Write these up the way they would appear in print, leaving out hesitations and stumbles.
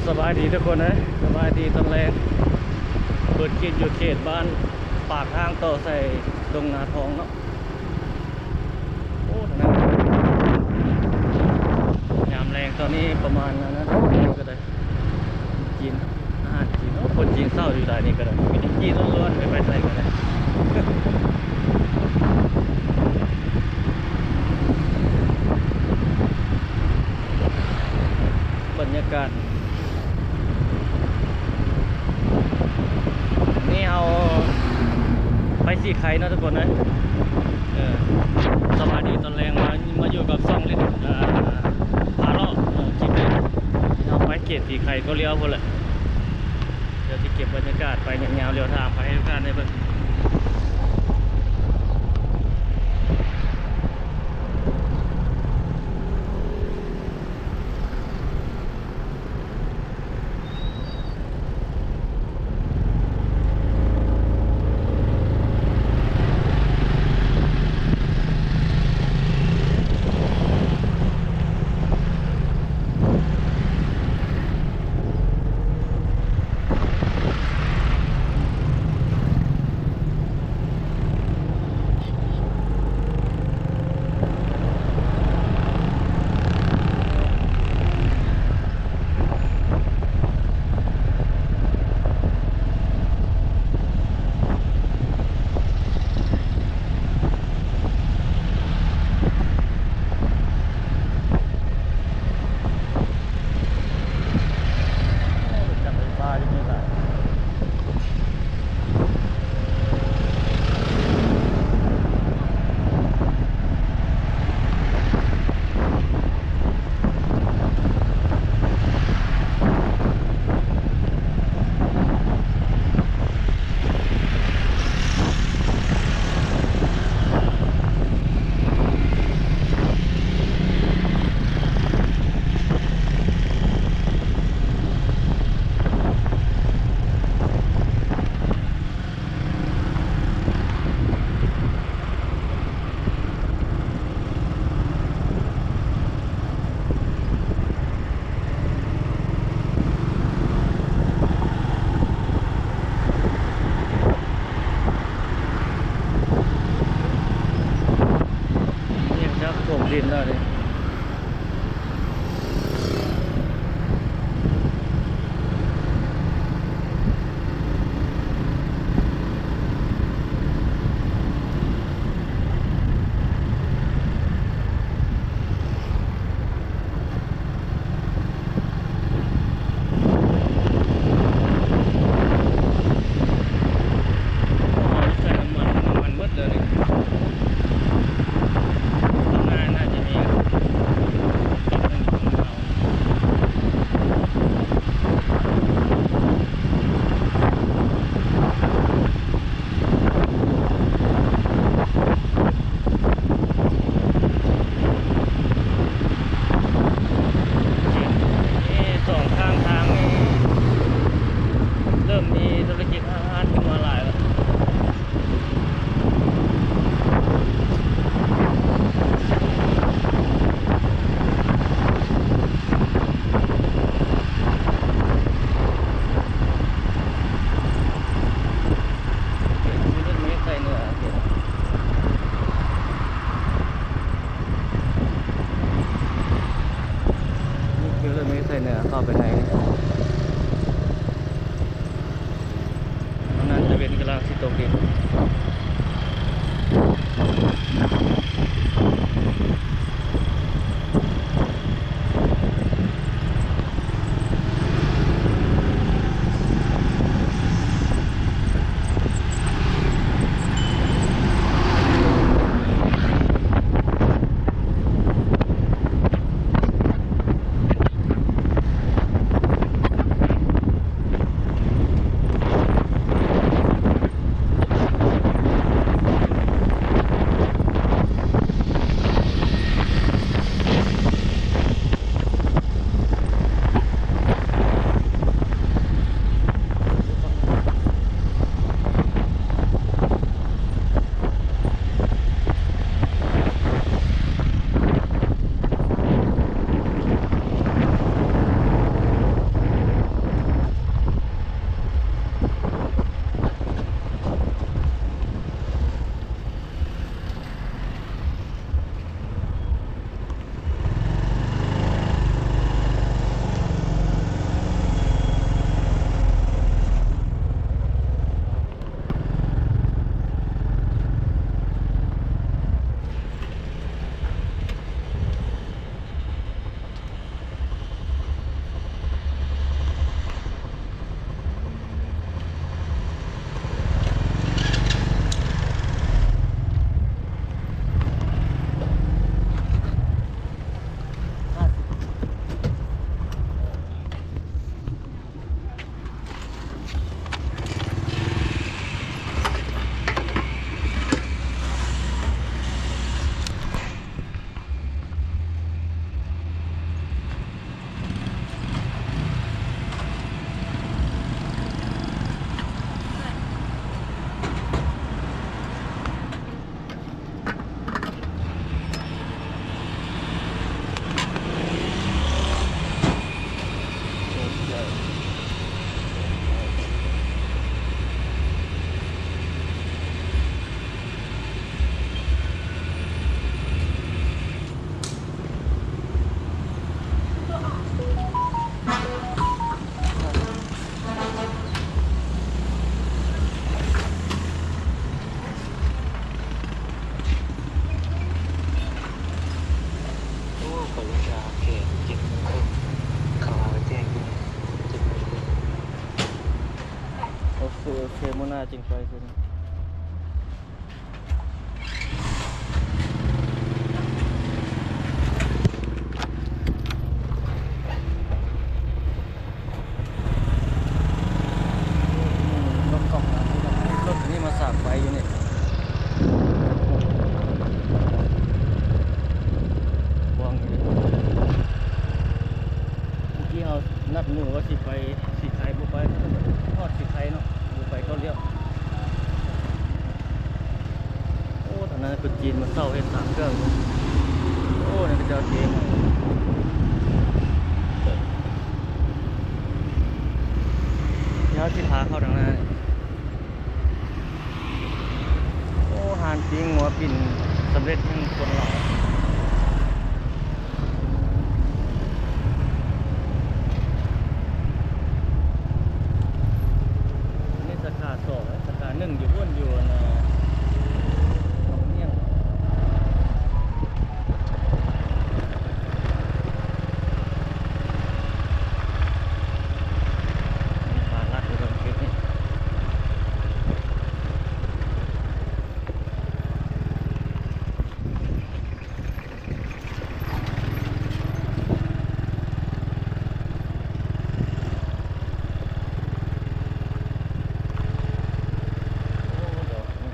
สบายดีทุกคนนะสบายดีตอนแรกเปิดกินอยู่เขตบ้านปากทางต่อใส่ดงนาทองเนาะโอ้นะยามแรงตอนนี้ประมาณนั้นนะก็ได้กินอาหารจีนคนจีนเศร้าอยู่ได้นี่ก็ได้มีแต่จีนล้วนๆไม่ไปใส่ก็ได้บรรยากาศนี่เอาไปสีไข่เนาะทุกคนนะสวัสดีตอนแรงมาอยู่กับซ่องเล่นพาเลาะคลิปนี้เอาไปเกตสีไข่ก็เลี้ยวพอแหละเดี๋ยวจะเก็บบรรยากาศไปยาวๆเลี้ยวทางไปให้ทุกท่านได้เบิ่งผมดินแล้วนี่ใส่น้ำมันหมดเลยนี่ทำงานน่าจะมี สองข้างทางนี่เริ่มมีธุรกิจอาหารขึ้นมาหลายแล้วมีเรื่องนี้ใส่เนื้อนี่คือเรื่องนี้ใส่เนื้อเข้าไปในนั้นจะเป็นกำลังสิตกดิน โอเคมื้อหน้าจึงไปคืนรถกล่องน้ำรถนี่มาสากไฟอยู่นี่วางอยู่นี่เมื่อกี้เรานัดหมู่ว่าสิไปสิไข่บุไปทอดสิไข่เนาะบุไปก็เลี้ยวโอ้ตอนนั้นคนจีนมาเศร้าเห็น3เครื่องโอ้นี่ก็เจ้าเทงเดี๋ยวที่พาเข้าทางหน้านี่โอ้หานปิ้งหัวปิ่นสำเร็จยังคนหล่อนี่สาขา2สาขา1อยู่พุ่นอยู่นะหนองเมี่ยงมีปลาลัดอยู่ตรงคลิปนี้โอ้ดอกนี่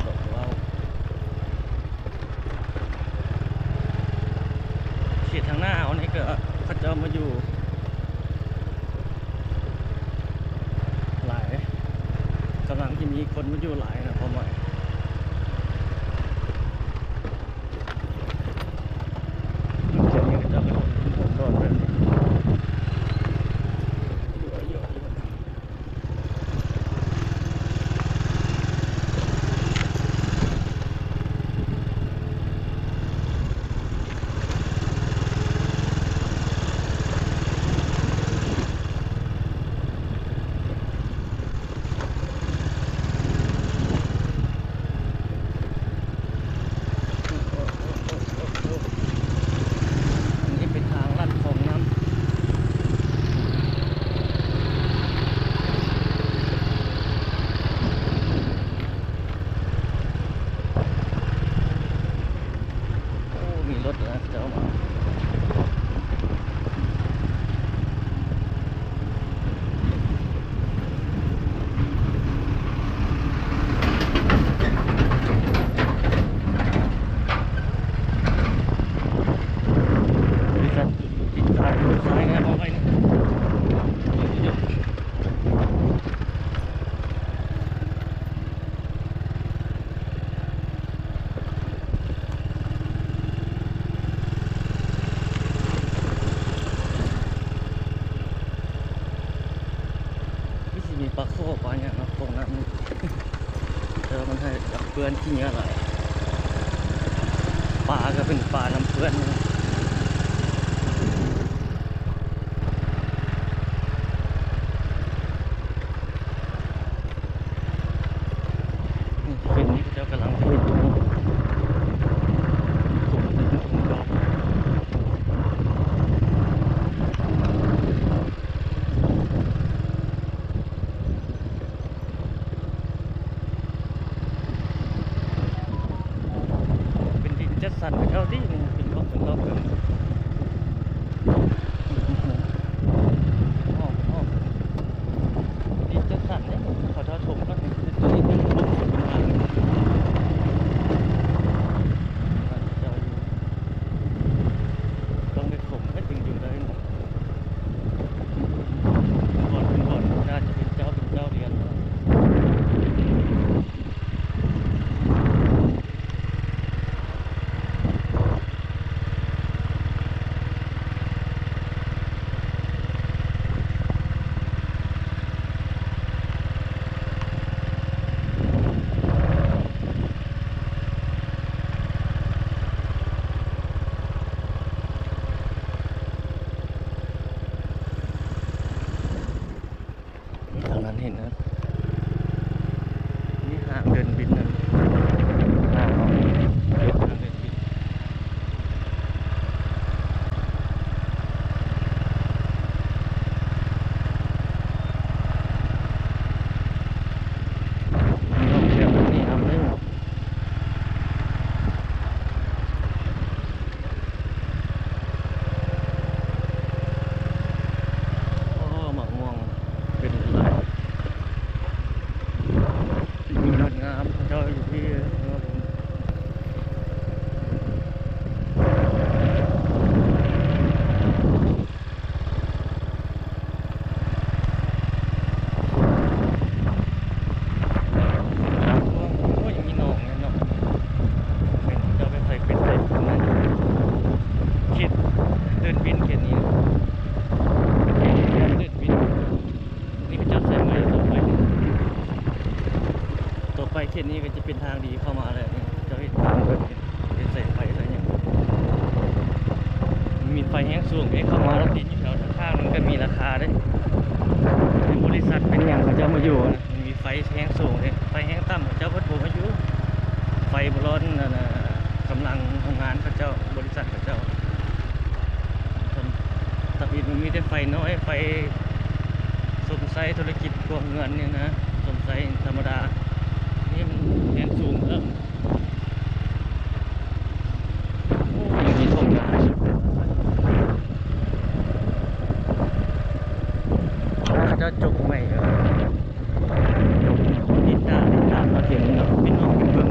ดอกว้าวเขตทางหน้าเอานี่ก็เขาจะมาอยู่หลายกำลังที่มีคนมาอยู่หลายนะพอหมายเจ้านี่ก็จะเป็นคนโดนแบบนี้เยอะอันนี้เป็นทางลัดของน้ำโอ้มีรถนะเจ้ามาบริษัทติดตามซ้ายนะมองไปนี่เยอะๆที่สิมีปลาโคปลาเนี่ยเนาะตรงนั้นแต่ว่ามันให้ดับเปื้อนที่เนี้ยหลายปลาก็เป็นปลาน้ำเปื้อนนะนี่เป็นนี่เจ้ากำลังพูดอยู่ผมถึงดอกเป็นดินจัดสรรไปเท่าที่นี่เป็นรอบเป็นรอบเลยอ้อมดินจัดสรรเนี่ยขอโทษชมก็นี่ตัวนี้ยังบุกคนเป็นทางมันเจ้าอยู่ต้องไปข่มให้ถึงอยู่ได้หมดก่อนน่าจะเป็นเจ้าเรียนแล้ว แห้งสูงให้เข้ามาแล้วติดอยู่แถวข้างๆมันก็มีราคาได้เป็นบริษัทเป็นอย่างเขาเจ้ามาอยู่นะมันมีไฟแห้งสูงเลยไฟแห้งต่ำเขาเจ้าพัดผมมาอยู่ไฟบร้อนนั่นน่ะกำลังทำงานเขาเจ้าบริษัทเขาเจ้าตะบิดมันมีแต่ไฟน้อยไฟสมไซธุรกิจพวกเงินเนี่ยนะสมไซธรรมดานี่มันแห้งสูงแล้วยังมีทงนาเขาเจ้าจกใหม่จกดินตาเราเห็นพี่น้องเบิ่ง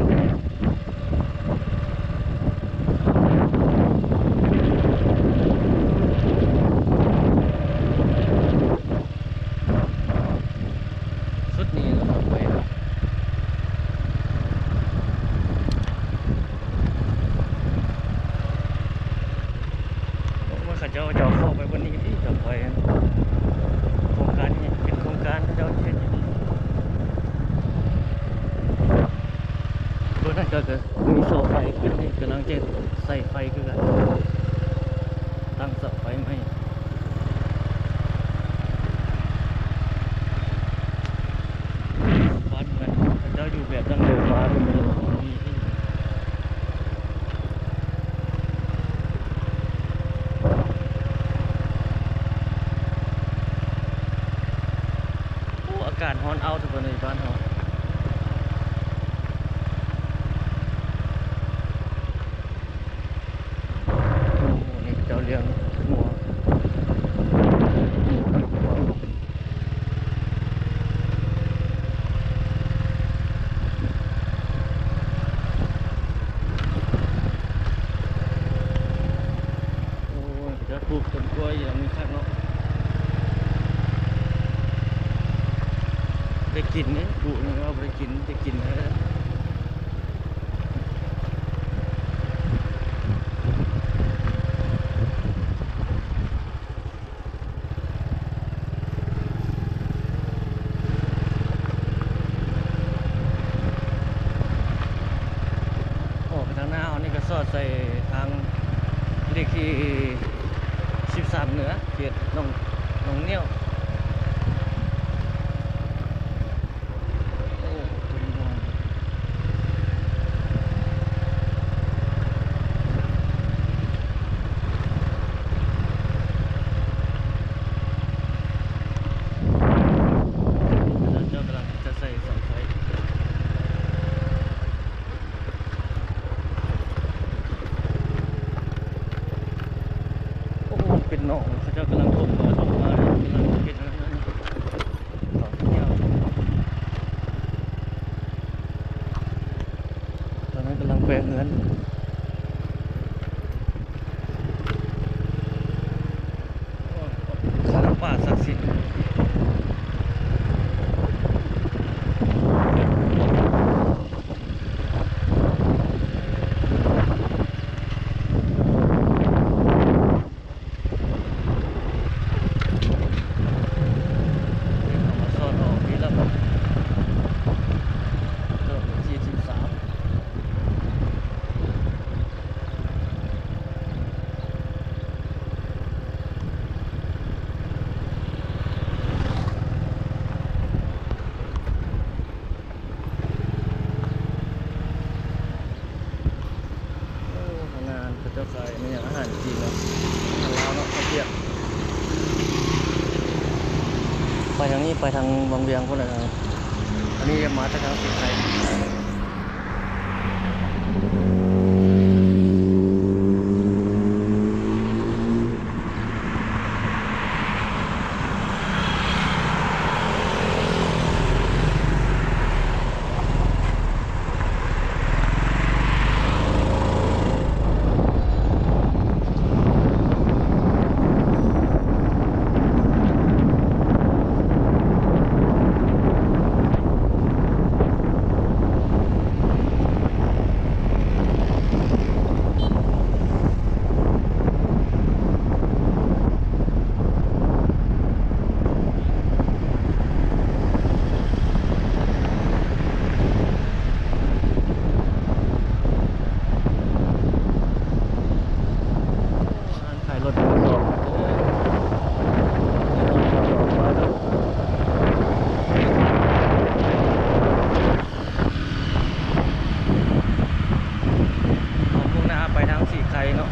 สุดนี้เราไปว่าเขาเจ้าจะเข้าไปวันนี้ที่จะไปโครงการนี้เป็นโครงการเขาเจ้าเช่นนี้ตัวนั้นก็มีโซ่ไฟขึ้นนี่กำลังจะใส่ไฟคือกันตั้งเสาไฟไหมบ้านมันเขาเจ้าอยู่แบบดั้งเดิมมาเป็นมีอากาศร้อนเอาทุกคนในบ้านเราโอ้โหนี่เจ้าเลี้ยงหัวโอ้ยจะปลูกต้นกล้วยอย่างนี้ครับเนาะได้กินเนี่ยปลูกนี่ว่าได้กินได้กินนะออกไปทางหน้าเอานี่ก็สอดใส่ทางเลขที่13เหนือเขตหนองเนี่ยวโอ้ต้นม่วงแล้วเจ้ากำลังจะใส่เสาไฟโอ้เป็นหนองเขาเจ้ากำลังถมมาถมมากำลังเป็นอะไรนั่นเสาเงี้ยวตอนนั้นกำลังแปลงเงินข้างป่าศักดิ์สิทธิ์เอามาซ่อนออกนี่แล้วเริ่มที่13โอ้ทำงานเขาเจ้าขายในอย่างอาหารจีนเนาะทางลาวเนาะข้าวเปียกไปทางนี้ไปทางวังเวียงพวกนั้นนะอันนี้จะมาจากทางสิงห์ไทย ทั้งสี่ไข่เนาะ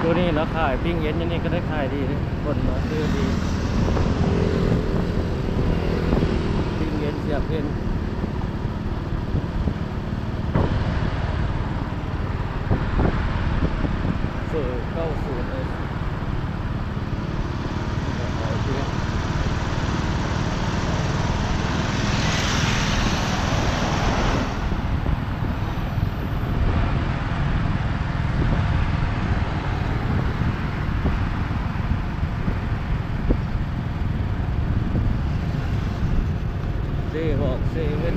ตัวนี้แล้วขายปิ้งเย็นอย่างนี้ก็ได้ขายดีเลยคนมาซื้อดีปิ้งเย็นเสียบเย็นเสือ90เลยขายดีบอกเซเว่น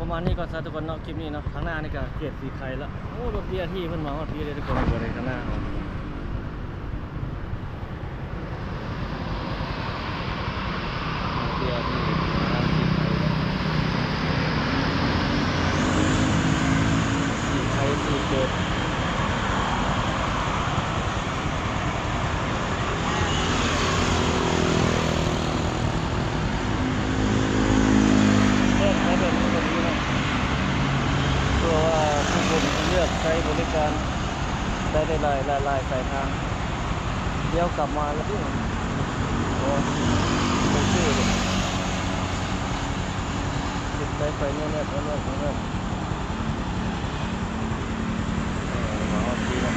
ประมาณนี้ก่อนซะทุกคนเนาะคลิปนี้เนาะข้างหน้านี่ก็เกตสีไข่แล้วโอ้รถเบียร์ที่เพิ่นมาว่าพี่เลยทุกคนบริเวณข้างหน้าเบียร์ที่ร้านสีไข่แล้วสีไข่สีเกตเลือกใช้บริการได้หลายสายทางเดี๋ยวกลับมาแล้วที่โอ้ไม่ชื่อเลยติดสายไฟเนี่ยมาเอาทีละ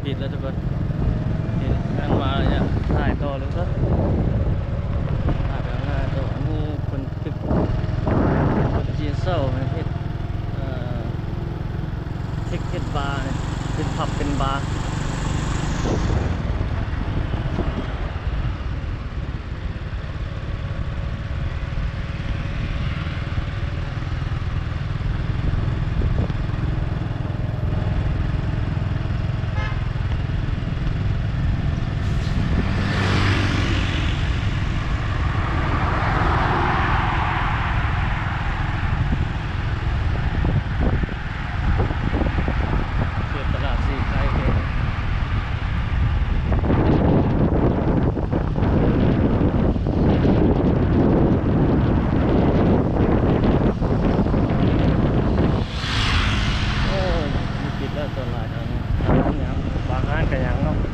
ปิดแล้วทุกคนเห็นงานมาเนี่ยถ่ายต่อเลยก็ถ่ายไปข้างหน้าต่ออันนี้คนตึกคนจีนเศร้าประเทศเทคเก็ตบาร์เป็นผับเป็นบาร์ กันยังเนาะ